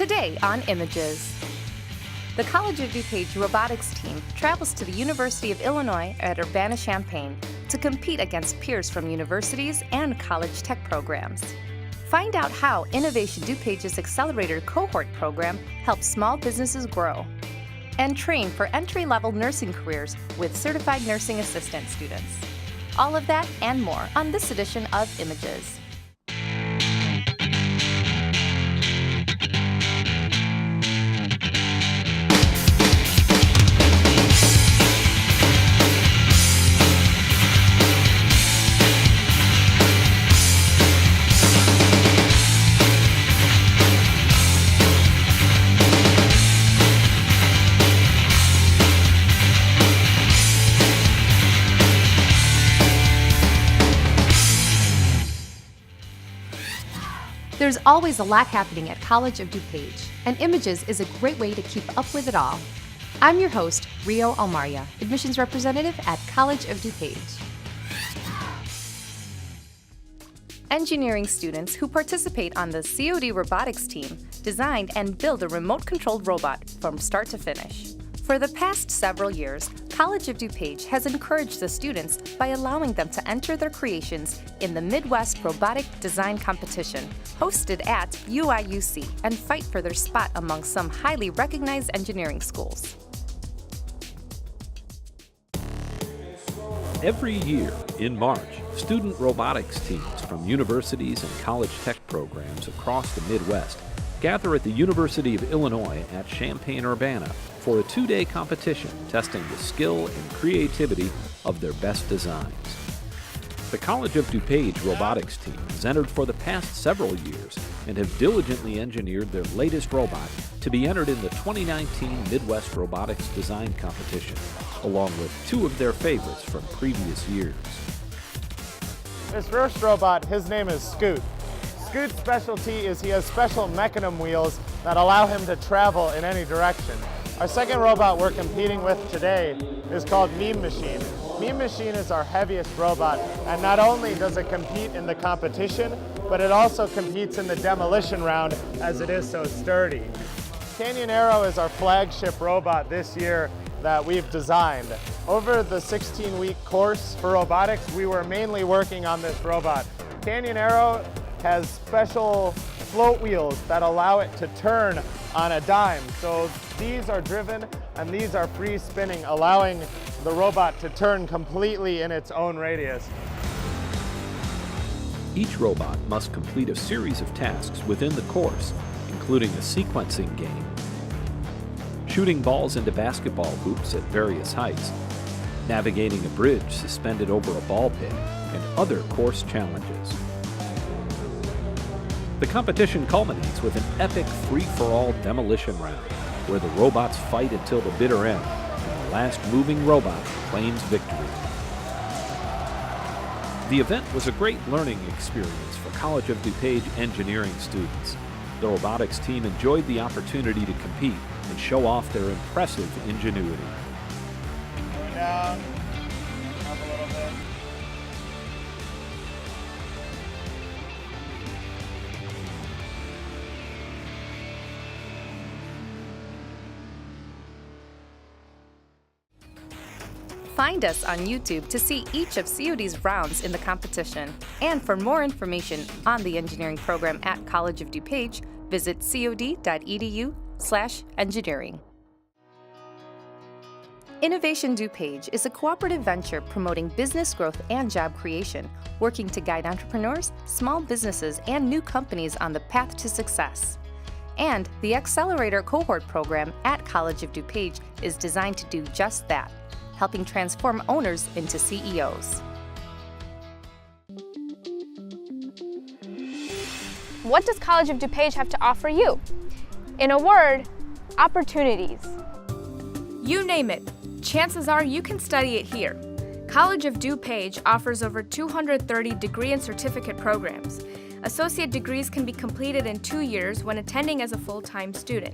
Today on Images. The College of DuPage robotics team travels to the University of Illinois at Urbana-Champaign to compete against peers from universities and college tech programs. Find out how Innovation DuPage's Accelerator Cohort Program helps small businesses grow. And train for entry-level nursing careers with certified nursing assistant students. All of that and more on this edition of Images. There's always a lot happening at College of DuPage, and Images is a great way to keep up with it all. I'm your host, Rio Almaria, admissions representative at College of DuPage. Engineering students who participate on the COD Robotics team design and build a remote-controlled robot from start to finish. For the past several years, College of DuPage has encouraged the students by allowing them to enter their creations in the Midwest Robotic Design Competition, hosted at UIUC, and fight for their spot among some highly recognized engineering schools. Every year in March, student robotics teams from universities and college tech programs across the Midwest gather at the University of Illinois at Champaign-Urbana for a two-day competition testing the skill and creativity of their best designs. The College of DuPage robotics team has entered for the past several years and have diligently engineered their latest robot to be entered in the 2019 Midwest Robotics Design Competition, along with two of their favorites from previous years. This first robot, his name is Scoot. Scoot's specialty is he has special mechanism wheels that allow him to travel in any direction. Our second robot we're competing with today is called Meme Machine. Meme Machine is our heaviest robot, and not only does it compete in the competition, but it also competes in the demolition round as it is so sturdy. Canyon Arrow is our flagship robot this year that we've designed. Over the 16-week course for robotics, we were mainly working on this robot. Canyon Arrow has special float wheels that allow it to turn on a dime. So these are driven and these are free spinning, allowing the robot to turn completely in its own radius. Each robot must complete a series of tasks within the course, including a sequencing game, shooting balls into basketball hoops at various heights, navigating a bridge suspended over a ball pit, and other course challenges. The competition culminates with an epic free-for-all demolition round, where the robots fight until the bitter end, and the last moving robot claims victory. The event was a great learning experience for College of DuPage engineering students. The robotics team enjoyed the opportunity to compete and show off their impressive ingenuity. Down, up a little bit. Find us on YouTube to see each of COD's rounds in the competition. And for more information on the engineering program at College of DuPage, visit cod.edu/engineering. Innovation DuPage is a cooperative venture promoting business growth and job creation, working to guide entrepreneurs, small businesses, and new companies on the path to success. And the Accelerator Cohort Program at College of DuPage is designed to do just that, helping transform owners into CEOs. What does College of DuPage have to offer you? In a word, opportunities. You name it, chances are you can study it here. College of DuPage offers over 230 degree and certificate programs. Associate degrees can be completed in 2 years when attending as a full-time student.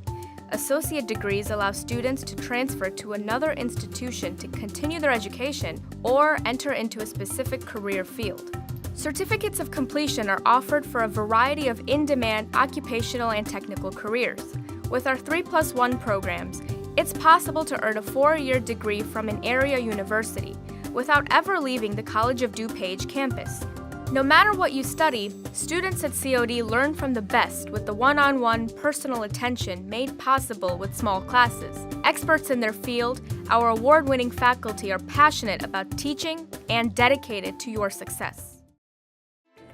Associate degrees allow students to transfer to another institution to continue their education or enter into a specific career field. Certificates of completion are offered for a variety of in-demand occupational and technical careers. With our 3+1 programs, it's possible to earn a 4-year degree from an area university without ever leaving the College of DuPage campus. No matter what you study, students at COD learn from the best with the one-on-one personal attention made possible with small classes. Experts in their field, our award-winning faculty are passionate about teaching and dedicated to your success.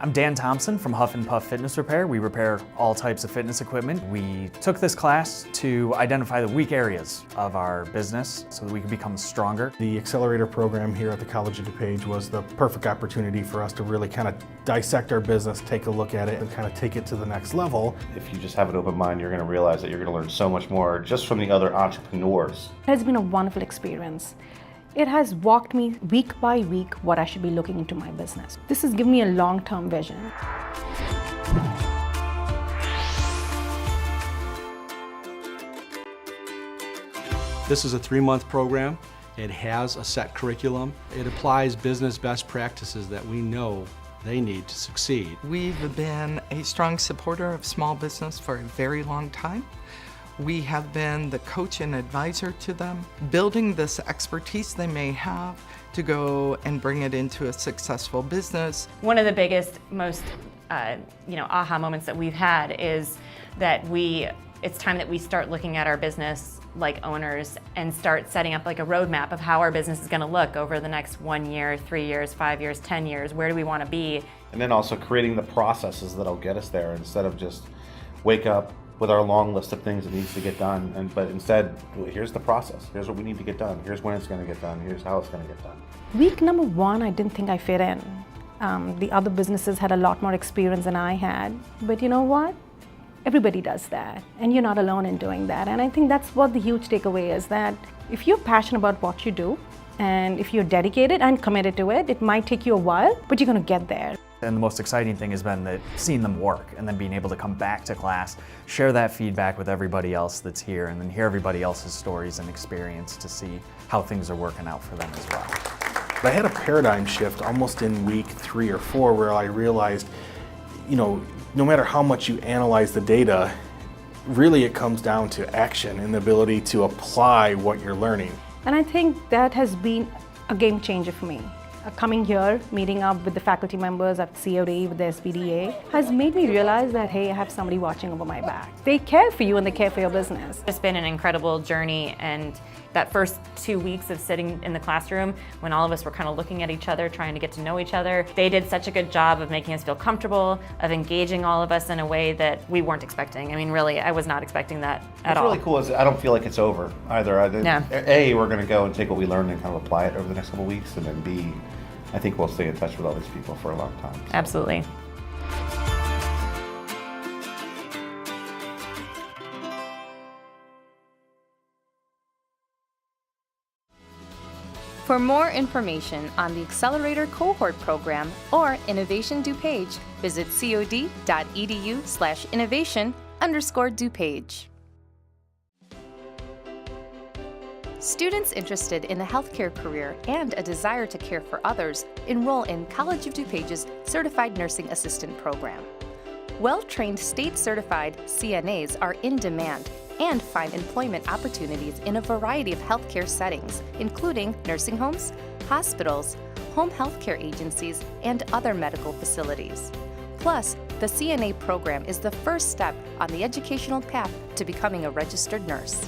I'm Dan Thompson from Huff and Puff Fitness Repair. We repair all types of fitness equipment. We took this class to identify the weak areas of our business so that we could become stronger. The Accelerator program here at the College of DuPage was the perfect opportunity for us to really kind of dissect our business, take a look at it, and kind of take it to the next level. If you just have an open mind, you're going to realize that you're going to learn so much more just from the other entrepreneurs. It has been a wonderful experience. It has walked me week by week what I should be looking into my business. This has given me a long-term vision. This is a 3-month program. It has a set curriculum. It applies business best practices that we know they need to succeed. We've been a strong supporter of small business for a very long time. We have been the coach and advisor to them, building this expertise they may have to go and bring it into a successful business. One of the biggest, most aha moments that we've had is that it's time that we start looking at our business like owners and start setting up like a roadmap of how our business is going to look over the next 1 year, 3 years, 5 years, 10 years. Where do we want to be? And then also creating the processes that'll get us there instead of just wake up with our long list of things that needs to get done, but instead, here's the process. Here's what we need to get done. Here's when it's going to get done. Here's how it's going to get done. Week number 1, I didn't think I fit in. The other businesses had a lot more experience than I had, but you know what? Everybody does that, and you're not alone in doing that. And I think that's what the huge takeaway is, that if you're passionate about what you do, and if you're dedicated and committed to it, it might take you a while, but you're going to get there. And the most exciting thing has been that seeing them work and then being able to come back to class, share that feedback with everybody else that's here, and then hear everybody else's stories and experience to see how things are working out for them as well. I had a paradigm shift almost in week 3 or 4 where I realized, no matter how much you analyze the data, really it comes down to action and the ability to apply what you're learning. And I think that has been a game changer for me. Coming here, meeting up with the faculty members at COD, with the SBDA, has made me realize that, hey, I have somebody watching over my back. They care for you and they care for your business. It's been an incredible journey, and that first 2 weeks of sitting in the classroom when all of us were kind of looking at each other, trying to get to know each other, they did such a good job of making us feel comfortable, of engaging all of us in a way that we weren't expecting. I mean, really, I was not expecting that at all. What's really cool is I don't feel like it's over either. No. A, we're going to go and take what we learned and kind of apply it over the next couple of weeks, and then B, I think we'll stay in touch with all these people for a long time. So. Absolutely. For more information on the Accelerator Cohort Program or Innovation DuPage, visit cod.edu/innovation_DuPage. Students interested in the healthcare career and a desire to care for others enroll in College of DuPage's Certified Nursing Assistant Program. Well-trained state-certified CNAs are in demand and find employment opportunities in a variety of healthcare settings, including nursing homes, hospitals, home healthcare agencies, and other medical facilities. Plus, the CNA program is the first step on the educational path to becoming a registered nurse.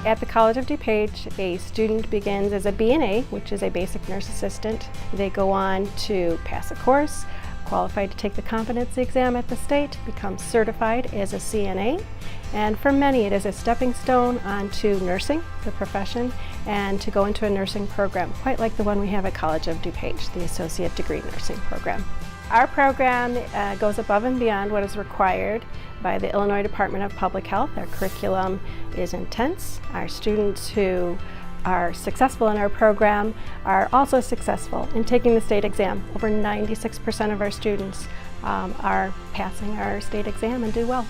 At the College of DuPage, a student begins as a BNA, which is a basic nurse assistant. They go on to pass a course, qualified to take the competency exam at the state, become certified as a CNA, and for many it is a stepping stone onto nursing, the profession, and to go into a nursing program, quite like the one we have at College of DuPage, the Associate Degree Nursing Program. Our program goes above and beyond what is required by the Illinois Department of Public Health. Our curriculum is intense. Our students who are successful in our program are also successful in taking the state exam. Over 96% of our students are passing our state exam and do well.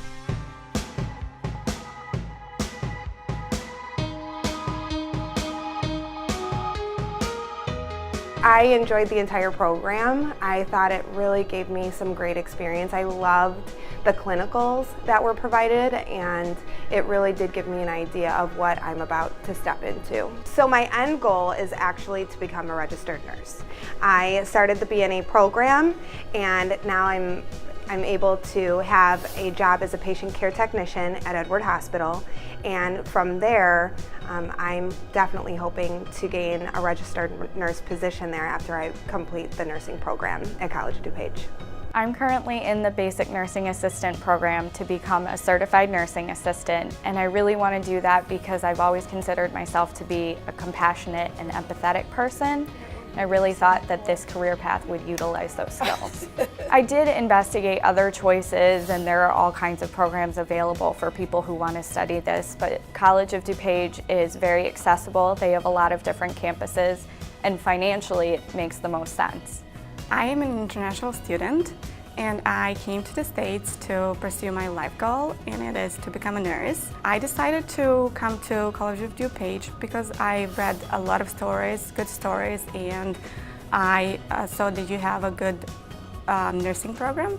I enjoyed the entire program. I thought it really gave me some great experience. I loved the clinicals that were provided, and it really did give me an idea of what I'm about to step into. So my end goal is actually to become a registered nurse. I started the BNA program, and now I'm able to have a job as a patient care technician at Edward Hospital, and from there I'm definitely hoping to gain a registered nurse position there after I complete the nursing program at College of DuPage. I'm currently in the basic nursing assistant program to become a certified nursing assistant, and I really want to do that because I've always considered myself to be a compassionate and empathetic person. I really thought that this career path would utilize those skills. I did investigate other choices, and there are all kinds of programs available for people who want to study this, but College of DuPage is very accessible. They have a lot of different campuses, and financially it makes the most sense. I am an international student, and I came to the States to pursue my life goal, and it is to become a nurse. I decided to come to College of DuPage because I read a lot of stories, good stories, and I saw that you have a good nursing program,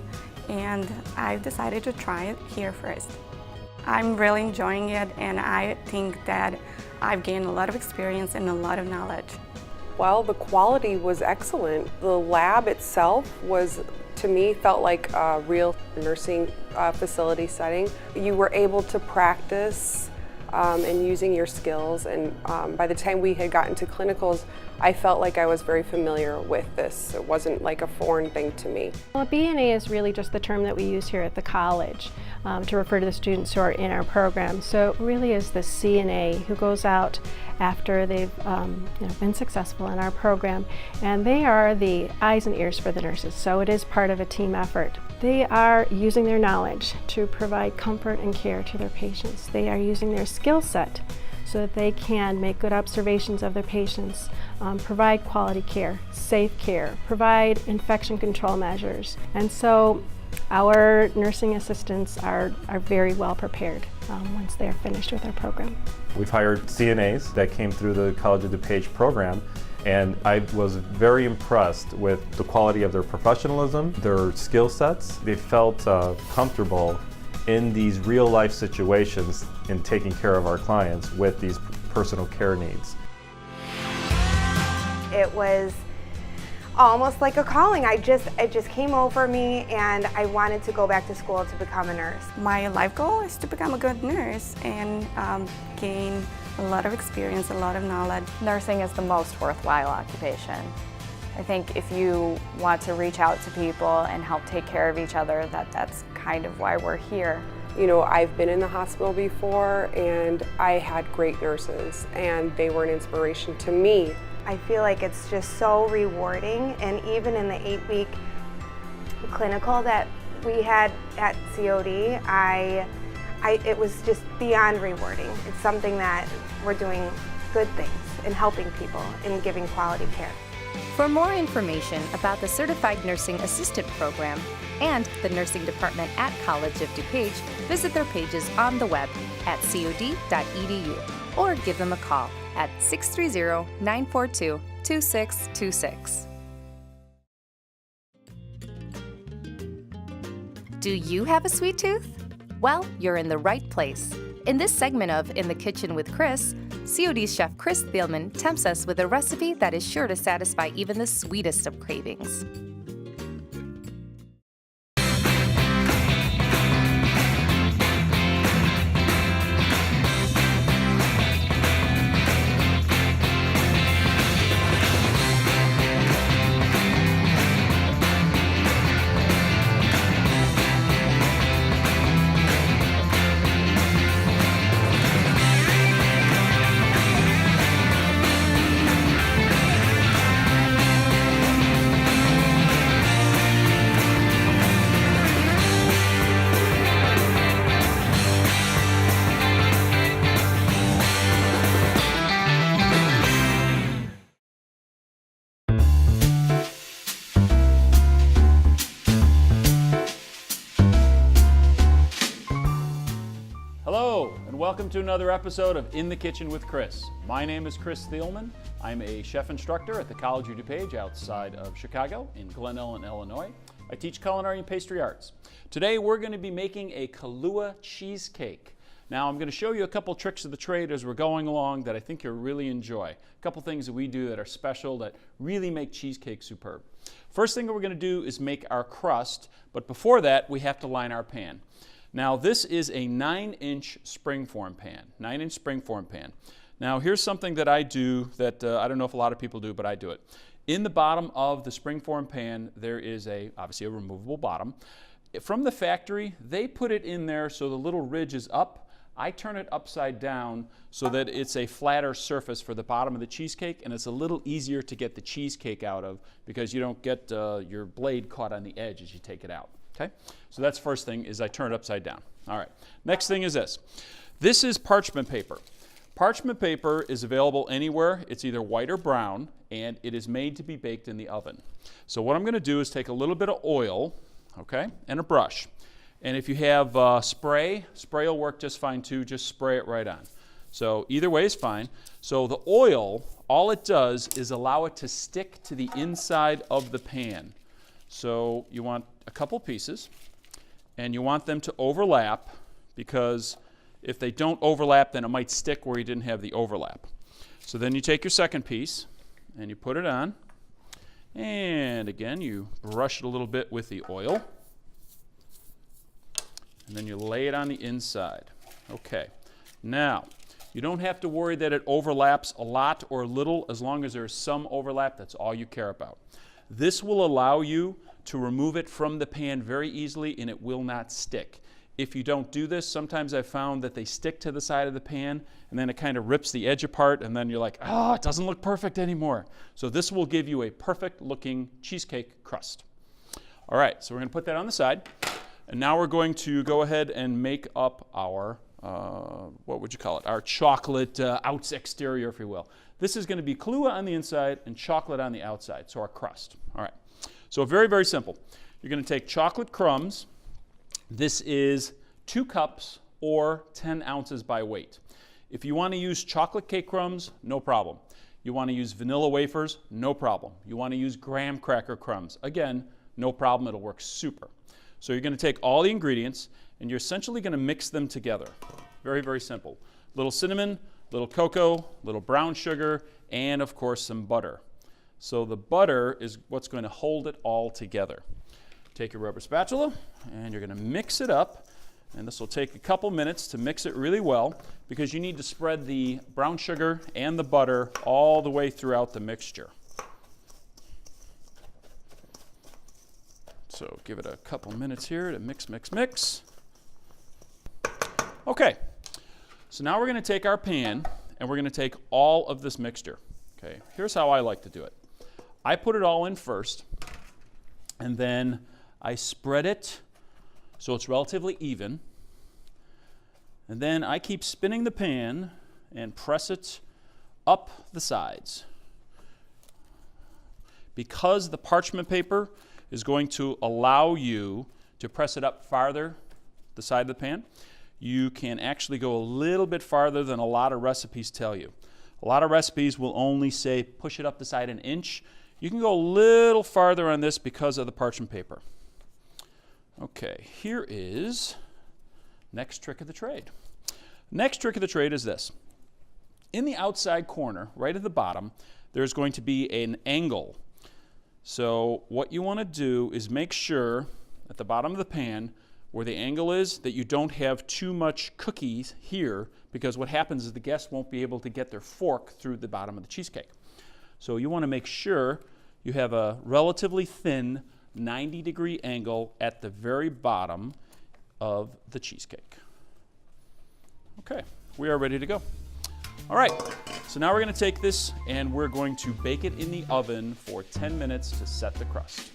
and I decided to try it here first. I'm really enjoying it, and I think that I've gained a lot of experience and a lot of knowledge. Well, the quality was excellent. The lab itself was, to me, felt like a real nursing facility setting. You were able to practice and using your skills, and by the time we had gotten to clinicals, I felt like I was very familiar with this. It wasn't like a foreign thing to me. Well, BNA is really just the term that we use here at the college to refer to the students who are in our program. So it really is the CNA who goes out after they've been successful in our program, and they are the eyes and ears for the nurses, so it is part of a team effort. They are using their knowledge to provide comfort and care to their patients. They are using their skill set so that they can make good observations of their patients, provide quality care, safe care, provide infection control measures. And so our nursing assistants are very well prepared once they're finished with our program. We've hired CNAs that came through the College of DuPage program, and I was very impressed with the quality of their professionalism, their skill sets. They felt comfortable in these real life situations in taking care of our clients with these personal care needs. It was almost like a calling. It just came over me, and I wanted to go back to school to become a nurse. My life goal is to become a good nurse and gain a lot of experience, a lot of knowledge. Nursing is the most worthwhile occupation. I think if you want to reach out to people and help take care of each other, that's kind of why we're here. You know, I've been in the hospital before, and I had great nurses, and they were an inspiration to me. I feel like it's just so rewarding, and even in the 8-week clinical that we had at COD, it was just beyond rewarding. It's something that we're doing good things and helping people and giving quality care. For more information about the Certified Nursing Assistant Program and the nursing department at College of DuPage, visit their pages on the web at cod.edu or give them a call at 630-942-2626. Do you have a sweet tooth? Well, you're in the right place. In this segment of In the Kitchen with Chris, COD's chef Chris Thielman tempts us with a recipe that is sure to satisfy even the sweetest of cravings. welcome to another episode of In the Kitchen with Chris. My name is Chris Thielman. I'm a chef instructor at the College of DuPage outside of Chicago in Glen Ellen, Illinois. I teach culinary and pastry arts. Today we're going to be making a Kahlua cheesecake. Now I'm going to show you a couple tricks of the trade as we're going along that I think you'll really enjoy. A couple things that we do that are special that really make cheesecake superb. First thing that we're going to do is make our crust, but before that we have to line our pan. Now this is a 9-inch springform pan, 9-inch springform pan. Now here's something that I do that I don't know if a lot of people do, but I do it. In the bottom of the springform pan there is obviously a removable bottom. From the factory they put it in there so the little ridge is up. I turn it upside down so that it's a flatter surface for the bottom of the cheesecake, and it's a little easier to get the cheesecake out of because you don't get your blade caught on the edge as you take it out. Okay, so that's first thing is I turn it upside down. All right, next thing is this. This is parchment paper. Parchment paper is available anywhere. It's either white or brown, and it is made to be baked in the oven. So what I'm going to do is take a little bit of oil, okay, and a brush. And if you have spray will work just fine too. Just spray it right on. So either way is fine. So the oil, all it does is allow it to stick to the inside of the pan. So you want a couple pieces, and you want them to overlap, because if they don't overlap, then it might stick where you didn't have the overlap. So then you take your second piece, and you put it on, and again, you brush it a little bit with the oil, and then you lay it on the inside. Okay, now, you don't have to worry that it overlaps a lot or little. As long as there's some overlap, that's all you care about. This will allow you to remove it from the pan very easily, and it will not stick. If you don't do this, sometimes I've found that they stick to the side of the pan, and then it kind of rips the edge apart, and then you're like, oh, it doesn't look perfect anymore. So this will give you a perfect looking cheesecake crust. All right, so we're going to put that on the side, and now we're going to go ahead and make up our, what would you call it, our chocolate outs exterior, if you will. This is going to be Kahlua on the inside and chocolate on the outside, so our crust. All right, so very, very simple. You're going to take chocolate crumbs. This is 2 cups or 10 ounces by weight. If you want to use chocolate cake crumbs, no problem. You want to use vanilla wafers, no problem. You want to use graham cracker crumbs, again, no problem, it'll work super. So you're going to take all the ingredients and you're essentially going to mix them together. Very, very simple. Little cinnamon, little cocoa, little brown sugar, and of course some butter. So the butter is what's going to hold it all together. Take your rubber spatula and you're going to mix it up, and this will take a couple minutes to mix it really well because you need to spread the brown sugar and the butter all the way throughout the mixture. So give it a couple minutes here to mix, mix, mix. Okay, so now we're going to take our pan and we're going to take all of this mixture. Okay, here's how I like to do it. I put it all in first, and then I spread it so it's relatively even, and then I keep spinning the pan and press it up the sides. Because the parchment paper is going to allow you to press it up farther the side of the pan, you can actually go a little bit farther than a lot of recipes tell you. A lot of recipes will only say push it up the side an inch. You can go a little farther on this because of the parchment paper. Okay, here is next trick of the trade. Next trick of the trade is this. In the outside corner, right at the bottom, there's going to be an angle. So what you want to do is make sure at the bottom of the pan where the angle is that you don't have too much cookies here, because what happens is the guests won't be able to get their fork through the bottom of the cheesecake. So you want to make sure you have a relatively thin 90-degree angle at the very bottom of the cheesecake. Okay, we are ready to go. All right, so now we're going to take this and we're going to bake it in the oven for 10 minutes to set the crust.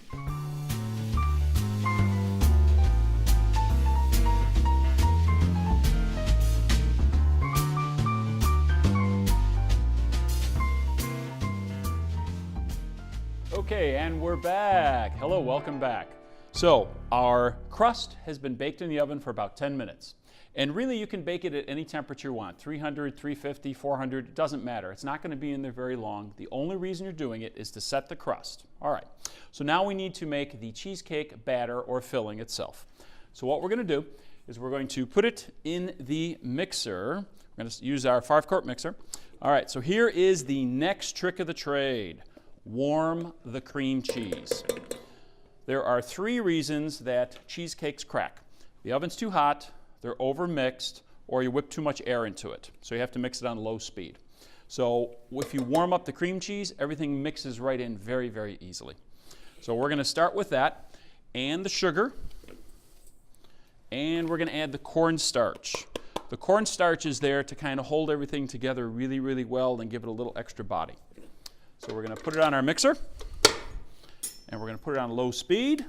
Okay, and we're back. Hello, welcome back. So our crust has been baked in the oven for about 10 minutes. And really you can bake it at any temperature you want, 300, 350, 400, it doesn't matter. It's not going to be in there very long. The only reason you're doing it is to set the crust. All right, so now we need to make the cheesecake batter or filling itself. So what we're going to do is we're going to put it in the mixer. We're going to use our 5-quart mixer. All right, so here is the next trick of the trade. Warm the cream cheese. There are 3 reasons that cheesecakes crack. The oven's too hot, they're over-mixed, or you whip too much air into it. So you have to mix it on low speed. So if you warm up the cream cheese, everything mixes right in very, very easily. So we're going to start with that, and the sugar, and we're going to add the cornstarch. The cornstarch is there to kind of hold everything together really, really well and give it a little extra body. So we're going to put it on our mixer, and we're going to put it on low speed.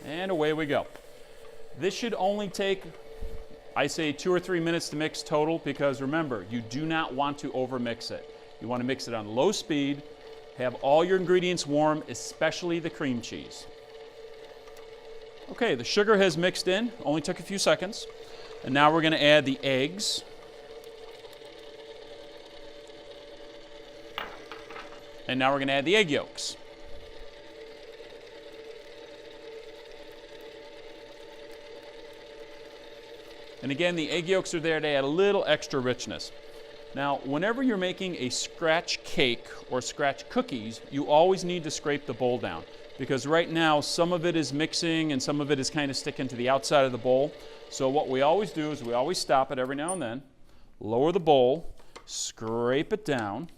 And away we go. This should only take, I say, 2 or 3 minutes to mix total, because remember, you do not want to overmix it. You want to mix it on low speed, have all your ingredients warm, especially the cream cheese. Okay, the sugar has mixed in, only took a few seconds. And now we're going to add the eggs. And now we're going to add the egg yolks. And again, the egg yolks are there to add a little extra richness. Now, whenever you're making a scratch cake or scratch cookies, you always need to scrape the bowl down, because right now some of it is mixing and some of it is kind of sticking to the outside of the bowl. So what we always do is we always stop it every now and then, lower the bowl, scrape it down,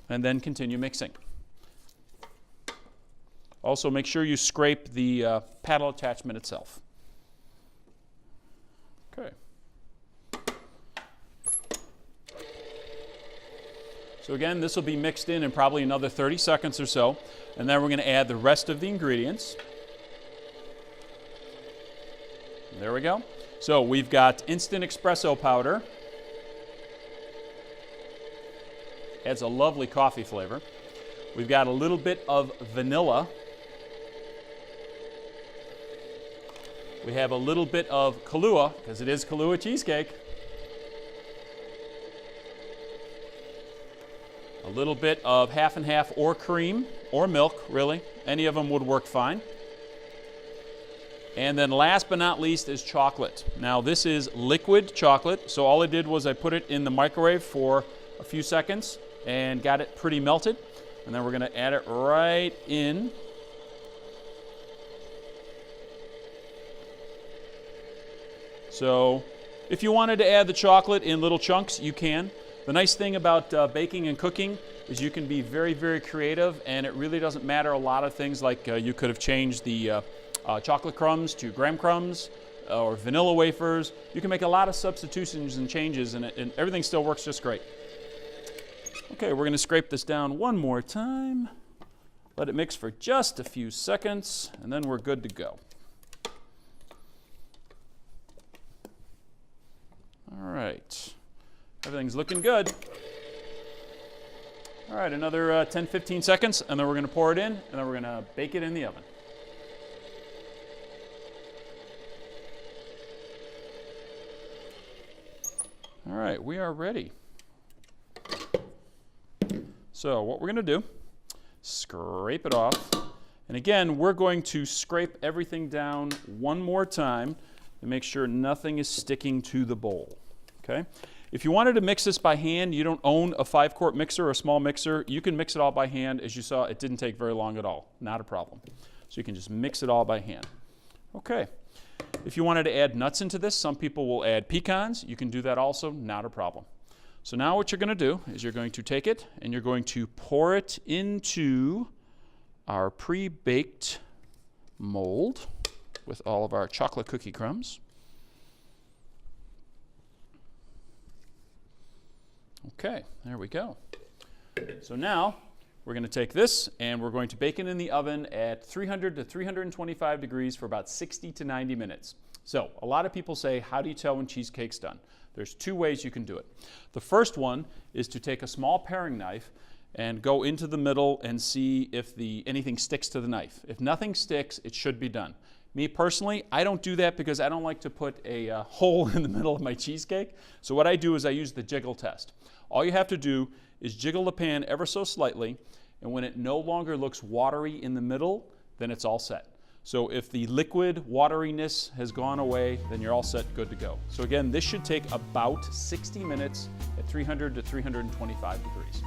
and then continue mixing. Also, make sure you scrape the paddle attachment itself. Okay. So again, this will be mixed in probably another 30 seconds or so, and then we're going to add the rest of the ingredients. There we go. So we've got instant espresso powder. Adds a lovely coffee flavor. We've got a little bit of vanilla. We have a little bit of Kahlua, because it is Kahlua cheesecake. A little bit of half and half or cream or milk, really. Any of them would work fine. And then last but not least is chocolate. Now this is liquid chocolate, so all I did was I put it in the microwave for a few seconds and got it pretty melted. And then we're going to add it right in. So if you wanted to add the chocolate in little chunks, you can. The nice thing about baking and cooking is you can be very, very creative, and it really doesn't matter a lot of things, like you could have changed the chocolate crumbs to graham crumbs or vanilla wafers. You can make a lot of substitutions and changes, and everything still works just great. Okay, we're going to scrape this down one more time. Let it mix for just a few seconds, and then we're good to go. All right, everything's looking good. All right, another 10-15 seconds, and then we're going to pour it in, and then we're going to bake it in the oven. All right, we are ready. So what we're going to do, scrape it off. And again, we're going to scrape everything down one more time to make sure nothing is sticking to the bowl. Okay? If you wanted to mix this by hand, you don't own a 5-quart mixer or a small mixer, you can mix it all by hand. As you saw, it didn't take very long at all. Not a problem. So you can just mix it all by hand. Okay. If you wanted to add nuts into this, some people will add pecans. You can do that also, not a problem. So now what you're going to do is you're going to take it and you're going to pour it into our pre-baked mold with all of our chocolate cookie crumbs. Okay, there we go. So now we're going to take this and we're going to bake it in the oven at 300 to 325 degrees for about 60 to 90 minutes. So a lot of people say, how do you tell when cheesecake's done? There's 2 ways you can do it. The first one is to take a small paring knife and go into the middle and see if anything sticks to the knife. If nothing sticks, it should be done. Me personally, I don't do that because I don't like to put a hole in the middle of my cheesecake. So what I do is I use the jiggle test. All you have to do is jiggle the pan ever so slightly, and when it no longer looks watery in the middle, then it's all set. So if the liquid wateriness has gone away, then you're all set, good to go. So again, this should take about 60 minutes at 300 to 325 degrees.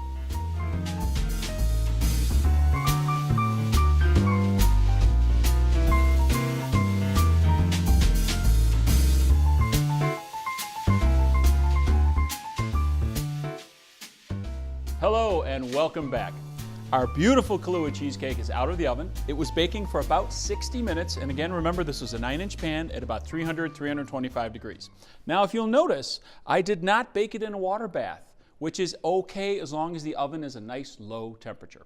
Hello and welcome back. Our beautiful Kahlua cheesecake is out of the oven. It was baking for about 60 minutes, and again, remember this was a 9-inch pan at about 300, 325 degrees. Now, if you'll notice, I did not bake it in a water bath, which is okay as long as the oven is a nice low temperature.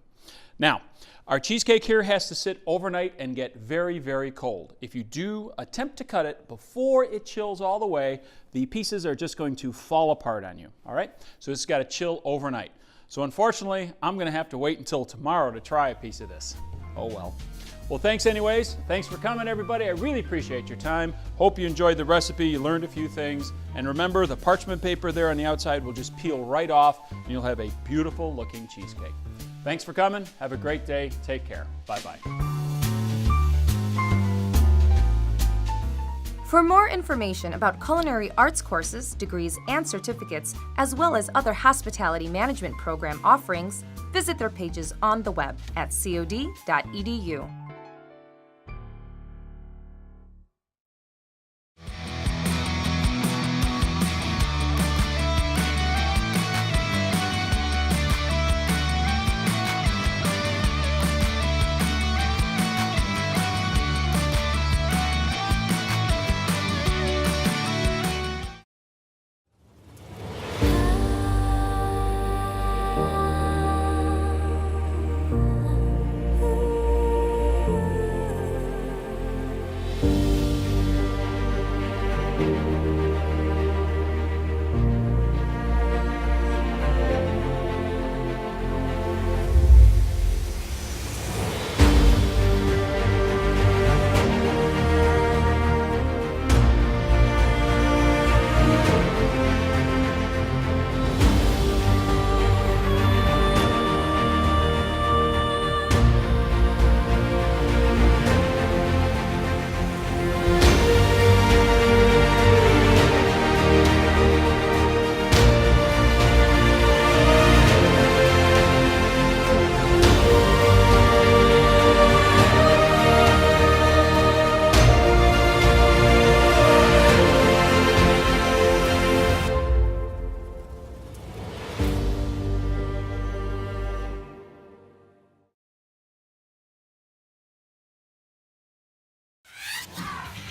Now, our cheesecake here has to sit overnight and get very, very cold. If you do attempt to cut it before it chills all the way, the pieces are just going to fall apart on you, all right? So it's got to chill overnight. So unfortunately, I'm going to have to wait until tomorrow to try a piece of this. Oh well. Well, thanks anyways. Thanks for coming, everybody. I really appreciate your time. Hope you enjoyed the recipe, you learned a few things. And remember, the parchment paper there on the outside will just peel right off, and you'll have a beautiful looking cheesecake. Thanks for coming. Have a great day. Take care. Bye-bye. For more information about culinary arts courses, degrees, and certificates, as well as other hospitality management program offerings, visit their pages on the web at cod.edu.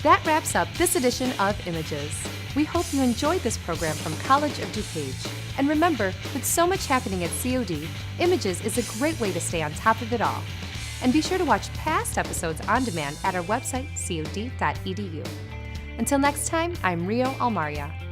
That wraps up this edition of Images. We hope you enjoyed this program from College of DuPage. And remember, with so much happening at COD, Images is a great way to stay on top of it all. And be sure to watch past episodes on demand at our website, cod.edu. Until next time, I'm Rio Almaria.